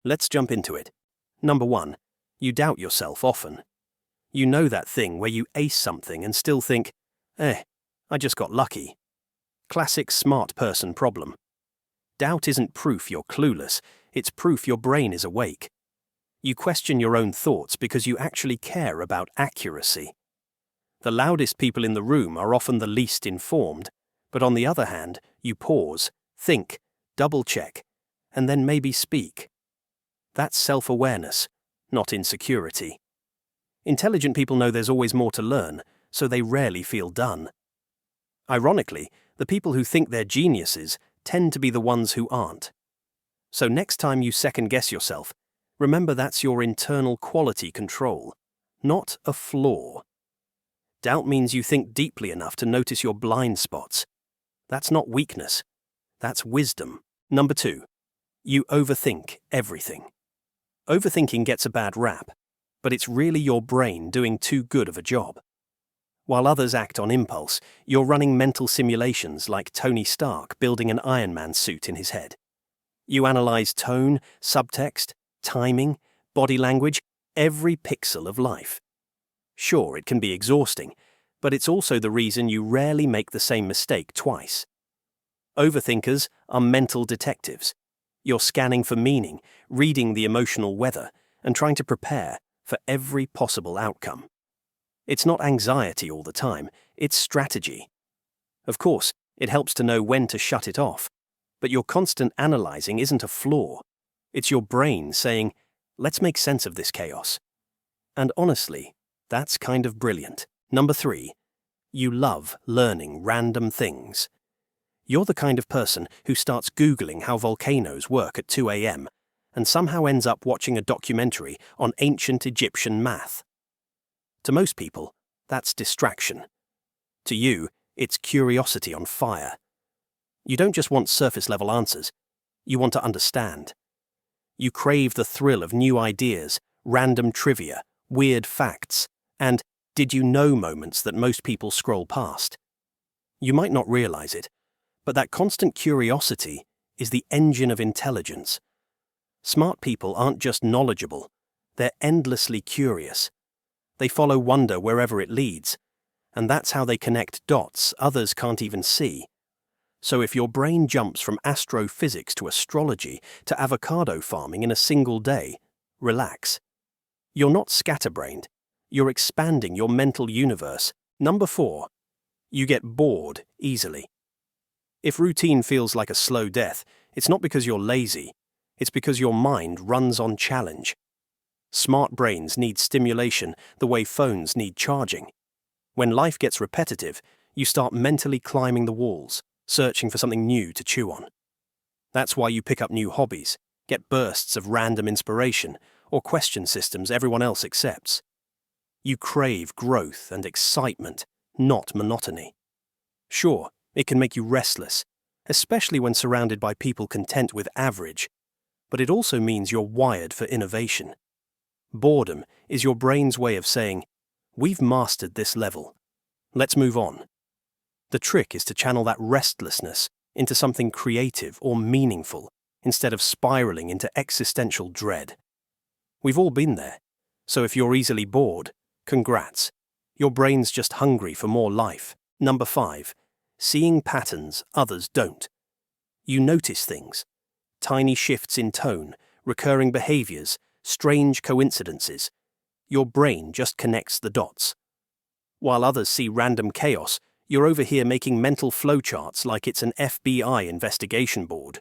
Let's jump into it. Number 1. You doubt yourself often. You know that thing where you ace something and still think, I just got lucky. Classic smart person problem. Doubt isn't proof you're clueless, it's proof your brain is awake. You question your own thoughts because you actually care about accuracy. The loudest people in the room are often the least informed, but on the other hand, you pause, think, double-check, and then maybe speak. That's self-awareness, not insecurity. Intelligent people know there's always more to learn, so they rarely feel done. Ironically, the people who think they're geniuses tend to be the ones who aren't. So next time you second-guess yourself, remember that's your internal quality control, not a flaw. Doubt means you think deeply enough to notice your blind spots. That's not weakness. That's wisdom. Number 2. You overthink everything. Overthinking gets a bad rap, but it's really your brain doing too good of a job. While others act on impulse, you're running mental simulations like Tony Stark building an Iron Man suit in his head. You analyze tone, subtext, timing, body language, every pixel of life. Sure, it can be exhausting, but it's also the reason you rarely make the same mistake twice. Overthinkers are mental detectives. You're scanning for meaning, reading the emotional weather, and trying to prepare for every possible outcome. It's not anxiety all the time, it's strategy. Of course, it helps to know when to shut it off, but your constant analyzing isn't a flaw. It's your brain saying, let's make sense of this chaos. And honestly, that's kind of brilliant. Number 3. You love learning random things. You're the kind of person who starts Googling how volcanoes work at 2 a.m. and somehow ends up watching a documentary on ancient Egyptian math. To most people, that's distraction. To you, it's curiosity on fire. You don't just want surface-level answers, you want to understand. You crave the thrill of new ideas, random trivia, weird facts, and did you know moments that most people scroll past. You might not realize it, but that constant curiosity is the engine of intelligence. Smart people aren't just knowledgeable, they're endlessly curious. They follow wonder wherever it leads, and that's how they connect dots others can't even see. So if your brain jumps from astrophysics to astrology to avocado farming in a single day, relax. You're not scatterbrained, you're expanding your mental universe. Number 4. You get bored easily. If routine feels like a slow death, it's not because you're lazy, it's because your mind runs on challenge. Smart brains need stimulation the way phones need charging. When life gets repetitive, you start mentally climbing the walls, searching for something new to chew on. That's why you pick up new hobbies, get bursts of random inspiration, or question systems everyone else accepts. You crave growth and excitement, not monotony. Sure, it can make you restless, especially when surrounded by people content with average, but it also means you're wired for innovation. Boredom is your brain's way of saying, we've mastered this level. Let's move on. The trick is to channel that restlessness into something creative or meaningful instead of spiraling into existential dread. We've all been there, so if you're easily bored, congrats. Your brain's just hungry for more life. Number 5. Seeing patterns others don't. You notice things. Tiny shifts in tone, recurring behaviors, strange coincidences. Your brain just connects the dots. While others see random chaos, you're over here making mental flowcharts like it's an FBI investigation board.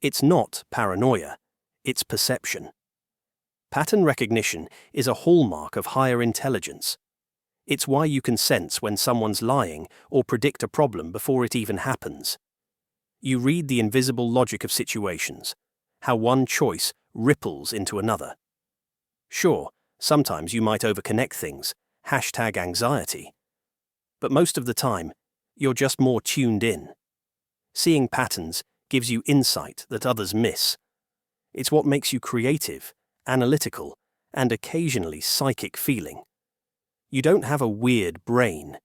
It's not paranoia, it's perception. Pattern recognition is a hallmark of higher intelligence. It's why you can sense when someone's lying or predict a problem before it even happens. You read the invisible logic of situations, how one choice ripples into another. Sure, sometimes you might overconnect things, #anxiety. But most of the time, you're just more tuned in. Seeing patterns gives you insight that others miss. It's what makes you creative, analytical, and occasionally psychic feeling. You don't have a weird brain.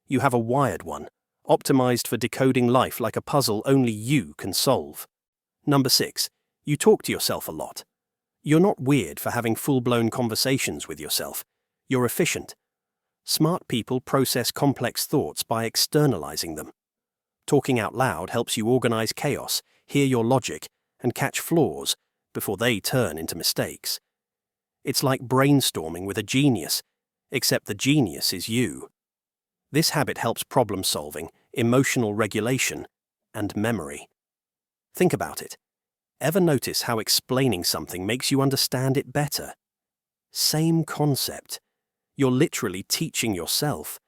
You have a wired one, optimized for decoding life like a puzzle only you can solve. Number 6. You talk to yourself a lot. You're not weird for having full-blown conversations with yourself. You're efficient. Smart people process complex thoughts by externalizing them. Talking out loud helps you organize chaos, hear your logic, and catch flaws before they turn into mistakes. It's like brainstorming with a genius, except the genius is you. This habit helps problem-solving, emotional regulation, and memory. Think about it. Ever notice how explaining something makes you understand it better? Same concept. You're literally teaching yourself.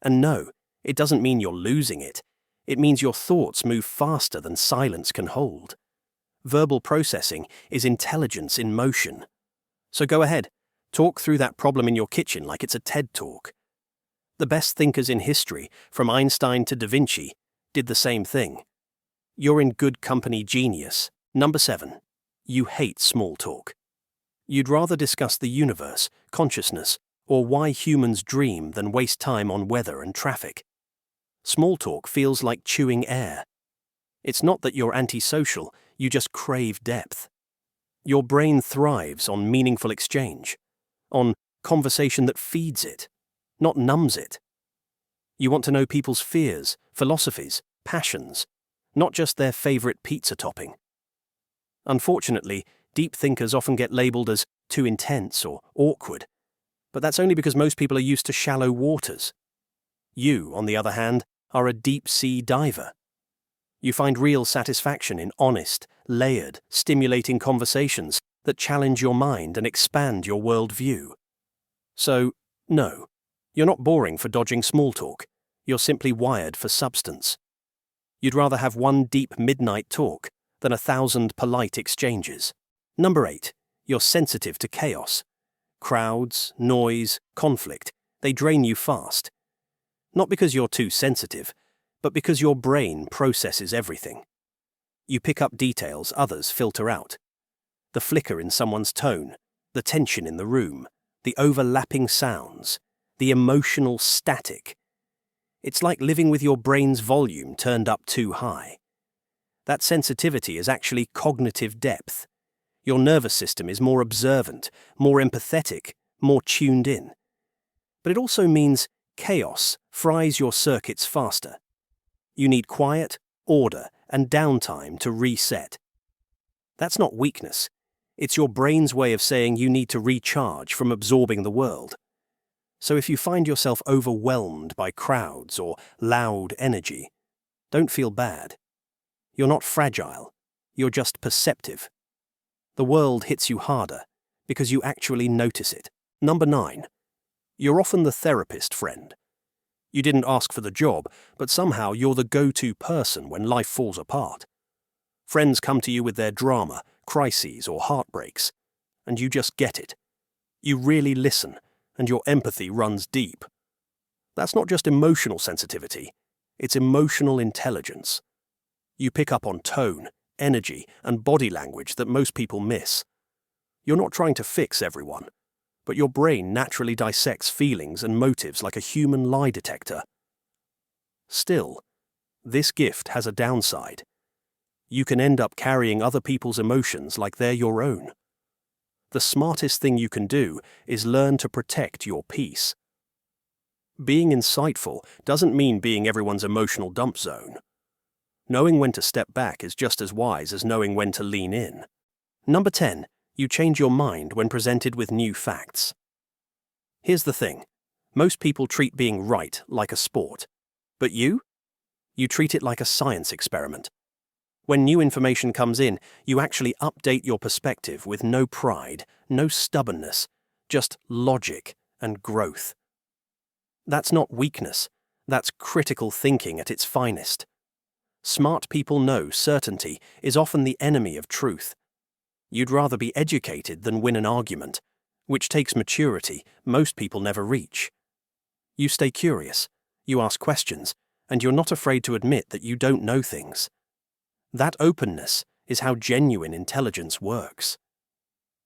And no, it doesn't mean you're losing it. It means your thoughts move faster than silence can hold. Verbal processing is intelligence in motion. So go ahead, talk through that problem in your kitchen like it's a TED Talk. The best thinkers in history, from Einstein to Da Vinci, did the same thing. You're in good company, genius. Number 7. You hate small talk. You'd rather discuss the universe, consciousness, or why humans dream than waste time on weather and traffic. Small talk feels like chewing air. It's not that you're antisocial, you just crave depth. Your brain thrives on meaningful exchange, on conversation that feeds it, not numbs it. You want to know people's fears, philosophies, passions, not just their favorite pizza topping. Unfortunately, deep thinkers often get labeled as too intense or awkward, but that's only because most people are used to shallow waters. You, on the other hand, are a deep-sea diver. You find real satisfaction in honest, layered, stimulating conversations that challenge your mind and expand your worldview. So, no, you're not boring for dodging small talk. You're simply wired for substance. You'd rather have one deep midnight talk than 1,000 polite exchanges. Number 8. You're sensitive to chaos. Crowds, noise, conflict, they drain you fast. Not because you're too sensitive, but because your brain processes everything. You pick up details others filter out. The flicker in someone's tone, the tension in the room, the overlapping sounds, the emotional static. It's like living with your brain's volume turned up too high. That sensitivity is actually cognitive depth. Your nervous system is more observant, more empathetic, more tuned in. But it also means chaos fries your circuits faster. You need quiet, order, and downtime to reset. That's not weakness. It's your brain's way of saying you need to recharge from absorbing the world. So if you find yourself overwhelmed by crowds or loud energy, don't feel bad. You're not fragile. You're just perceptive. The world hits you harder because you actually notice it. Number 9. You're often the therapist friend. You didn't ask for the job, but somehow you're the go-to person when life falls apart. Friends come to you with their drama, crises, or heartbreaks, and you just get it. You really listen, and your empathy runs deep. That's not just emotional sensitivity, it's emotional intelligence. You pick up on tone, energy, and body language that most people miss. You're not trying to fix everyone, but your brain naturally dissects feelings and motives like a human lie detector. Still, this gift has a downside. You can end up carrying other people's emotions like they're your own. The smartest thing you can do is learn to protect your peace. Being insightful doesn't mean being everyone's emotional dump zone. Knowing when to step back is just as wise as knowing when to lean in. Number 10. You change your mind when presented with new facts. Here's the thing. Most people treat being right like a sport. But you? You treat it like a science experiment. When new information comes in, you actually update your perspective with no pride, no stubbornness, just logic and growth. That's not weakness. That's critical thinking at its finest. Smart people know certainty is often the enemy of truth. You'd rather be educated than win an argument, which takes maturity most people never reach. You stay curious, you ask questions, and you're not afraid to admit that you don't know things. That openness is how genuine intelligence works.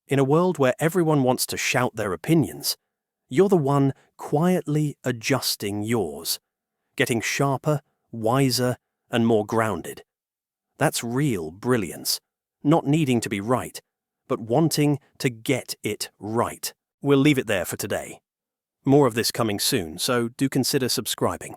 In a world where everyone wants to shout their opinions, you're the one quietly adjusting yours, getting sharper, wiser, and more grounded. That's real brilliance, not needing to be right, but wanting to get it right. We'll leave it there for today. More of this coming soon, so do consider subscribing.